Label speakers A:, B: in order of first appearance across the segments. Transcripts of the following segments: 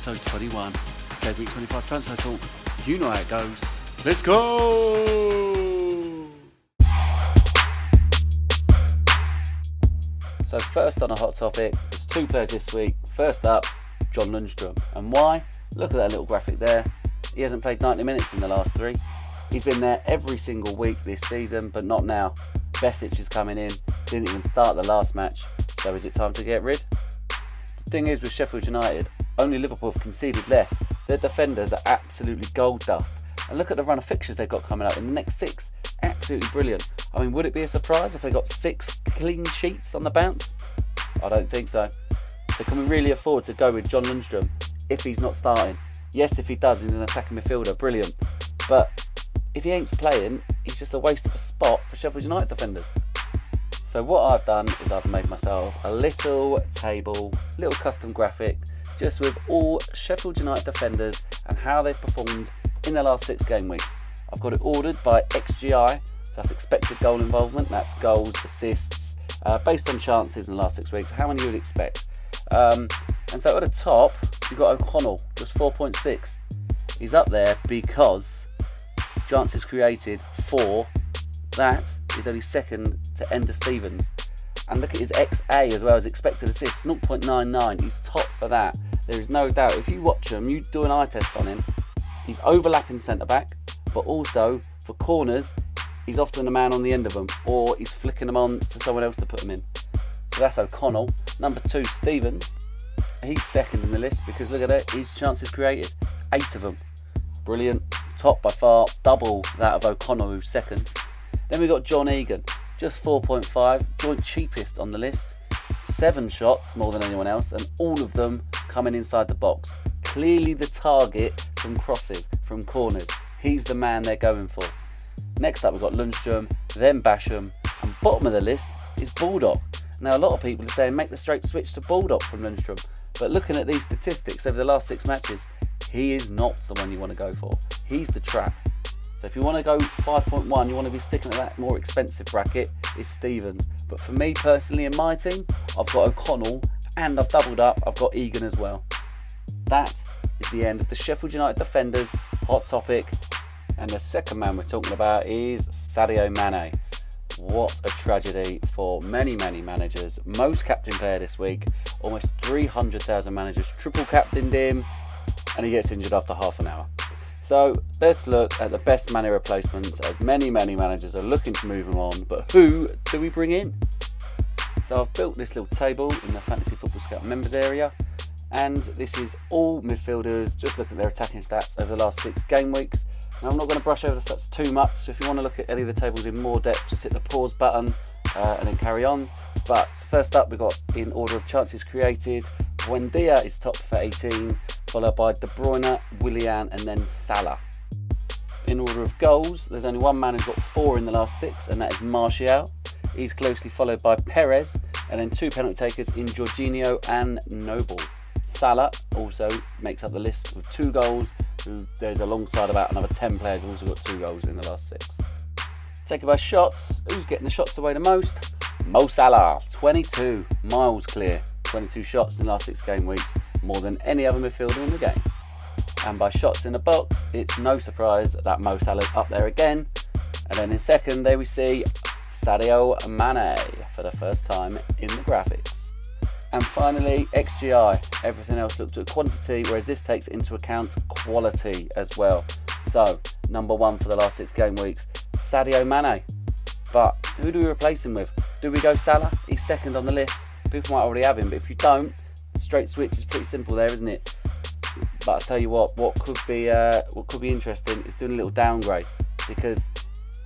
A: episode 21, GW25 Transfer Talk. You know how it goes. Let's go! So first on a hot topic, there's two players this week. First up, John Lundstram. And why? Look at that little graphic there. He hasn't played 90 minutes in the last three. He's been there every single week this season, but not now. Besic is coming in, didn't even start the last match, so is it time to get rid? The thing is with Sheffield United, only Liverpool have conceded less. Their defenders are absolutely gold dust. And look at the run of fixtures they've got coming up in the next six. Absolutely brilliant. I mean, would it be a surprise if they got 6 clean sheets on the bounce? I don't think so. So can we really afford to go with John Lundstram if he's not starting? Yes, if he does, he's an attacking midfielder, brilliant. But if he ain't playing, he's just a waste of a spot for Sheffield United defenders. So what I've done is I've made myself a little table, little custom graphic, just with all Sheffield United defenders and how they've performed in the last 6 game weeks. I've got it ordered by XGI, so that's expected goal involvement, that's goals, assists, based on chances in the last 6 weeks, how many you would expect. And so at the top, you've got O'Connell, just 4.6. He's up there because chances created 4, that is only second to Ender Stevens. And look at his XA as well as expected assists, 0.99, he's top for that. There is no doubt, if you watch him, you do an eye test on him, he's overlapping centre-back, but also for corners, he's often the man on the end of them, or he's flicking them on to someone else to put them in. So that's O'Connell. Number 2, Stevens. He's second in the list because look at it, his chances created, 8 of them. Brilliant, top by far, double that of O'Connell who's second. Then we got John Egan, just 4.5, joint cheapest on the list. 7 shots, more than anyone else, and all of them coming inside the box. Clearly the target from crosses, from corners. He's the man they're going for. Next up we've got Lundstram, then Basham, and bottom of the list is Baldock. Now a lot of people are saying make the straight switch to Baldock from Lundstram, but looking at these statistics over the last 6 matches, he is not the one you want to go for. He's the trap. So if you want to go 5.1, you want to be sticking at that more expensive bracket, is Stevens. But for me personally in my team, I've got O'Connell and I've doubled up, I've got Egan as well. That is the end of the Sheffield United defenders hot topic. And the second man we're talking about is Sadio Mane. What a tragedy for many, many managers. Most captain player this week, almost 300,000 managers triple captained him, and he gets injured after half an hour. So let's look at the best Mane replacements, as many managers are looking to move him on, but who do we bring in? So I've built this little table in the Fantasy Football Scout members area, and this is all midfielders, just look at their attacking stats over the last 6 game weeks. Now I'm not going to brush over the stats too much, so if you want to look at any of the tables in more depth, just hit the pause button and then carry on. But first up we've got in order of chances created, Buendia is top for 18, followed by De Bruyne, Willian and then Salah. In order of goals, there's only one man who's got 4 in the last 6, and that is Martial. He's closely followed by Perez, and then 2 penalty takers in Jorginho and Noble. Salah also makes up the list with 2 goals, who there's alongside about another 10 players who've also got 2 goals in the last 6. Taken by shots, who's getting the shots away the most? Mo Salah, 22, miles clear, 22 shots in the last 6 game weeks, more than any other midfielder in the game. And by shots in the box, it's no surprise that Mo Salah's up there again. And then in second, there we see Sadio Mane for the first time in the graphics. And finally, XGI. Everything else looks at quantity, whereas this takes into account quality as well. So, number 1 for the last 6 game weeks, Sadio Mane. But who do we replace him with? Do we go Salah? He's second on the list. People might already have him, but if you don't, the straight switch is pretty simple there, isn't it? But I'll tell you what could be interesting is doing a little downgrade, because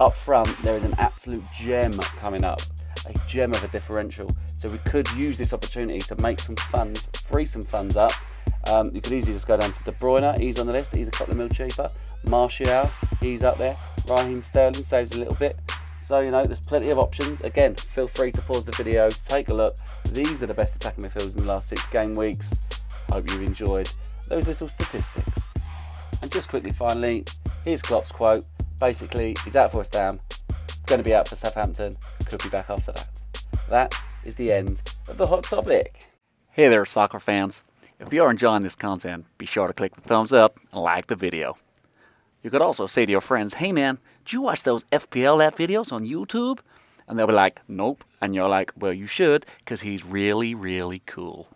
A: up front there is an absolute gem coming up, a gem of a differential. So we could use this opportunity to make some funds, free some funds up. You could easily just go down to De Bruyne, he's on the list, he's a couple of mil cheaper. Martial, he's up there. Raheem Sterling saves a little bit. So, you know, there's plenty of options. Again, feel free to pause the video, take a look. These are the best attacking midfielders in the last 6 game weeks. Hope you've enjoyed those little statistics. And just quickly, finally, here's Klopp's quote. Basically, he's out for West Ham, going to be out for Southampton, could be back after that. That is the end of the hot topic. Hey there, soccer fans. If you're enjoying this content, be sure to click the thumbs up and like the video. You could also say to your friends, hey man, did you watch those FPL app videos on YouTube? And they'll be like, nope. And you're like, well, you should, because he's really, really cool.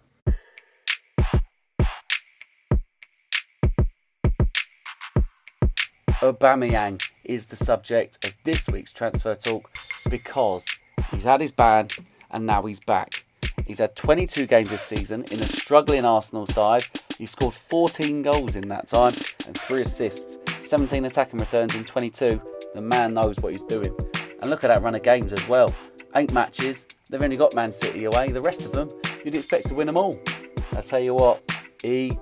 A: Aubameyang is the subject of this week's transfer talk because he's had his ban and now he's back. He's had 22 games this season in a struggling Arsenal side. He scored 14 goals in that time and 3 assists, 17 attacking returns in 22. The man knows what he's doing. And look at that run of games as well. 8 matches, they've only got Man City away. The rest of them, you'd expect to win them all. I tell you what, he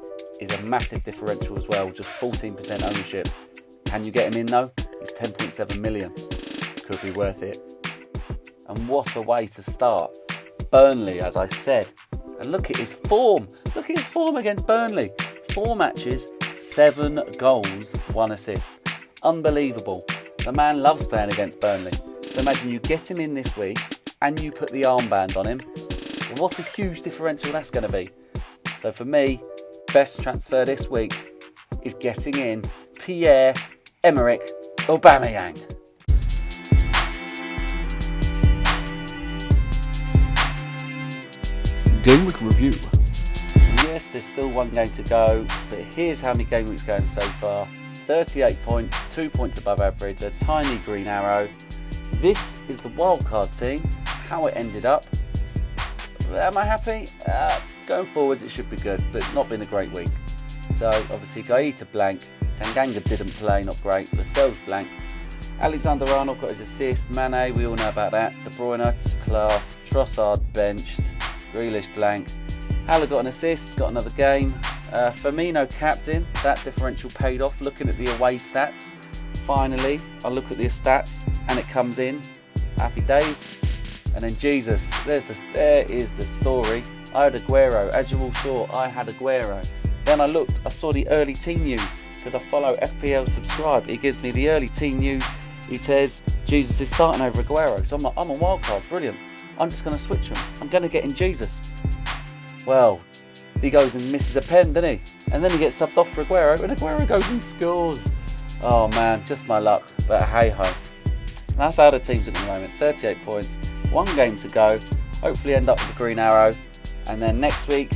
A: is a massive differential as well, just 14% ownership. Can you get him in though? It's 10.7 million. Could be worth it. And what a way to start. Burnley, as I said. And look at his form. Look at his form against Burnley. 4 matches, 7 goals, 1 assist. Unbelievable. The man loves playing against Burnley. So imagine you get him in this week and you put the armband on him. What a huge differential that's going to be. So for me, best transfer this week is getting in Pierre-Emerick Aubameyang. Game week review. Yes, there's still 1 game to go, but here's how many game weeks going so far. 38 points, 2 points above average, a tiny green arrow. This is the wildcard team, how it ended up. Am I happy? Going forwards it should be good, but not been a great week. So obviously Gaeta blank, Tanganga didn't play, not great, Lascelles blank. Alexander-Arnold got his assist, Mane, we all know about that. De Bruyne, class, Trossard benched, Grealish blank. Haller got an assist, got another game. Firmino captain, that differential paid off. Looking at the away stats, finally I look at the stats and it comes in. Happy days. And then Jesus, there is the story. I had Aguero, as you all saw, I had Aguero. Then I looked, I saw the early team news because I follow FPL Subscribe. It gives me the early team news. It says Jesus is starting over Aguero. So I'm like, I'm on wildcard, brilliant. I'm just going to switch him. I'm going to get in Jesus. Well, he goes and misses a pen, doesn't he? And then he gets subbed off for Aguero, and Aguero goes and scores. Oh man, just my luck. But hey ho. That's how the team's at the moment. 38 points, 1 game to go. Hopefully end up with a green arrow. And then next week,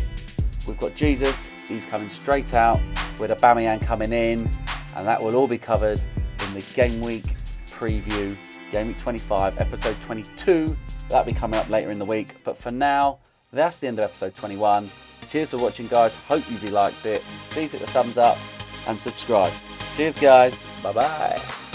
A: we've got Jesus. He's coming straight out with Aubameyang coming in. And that will all be covered in the game week preview. Game week 25, episode 22. That'll be coming up later in the week. But for now, that's the end of episode 21. Cheers for watching, guys. Hope you liked it. Please hit the thumbs up and subscribe. Cheers, guys. Bye-bye.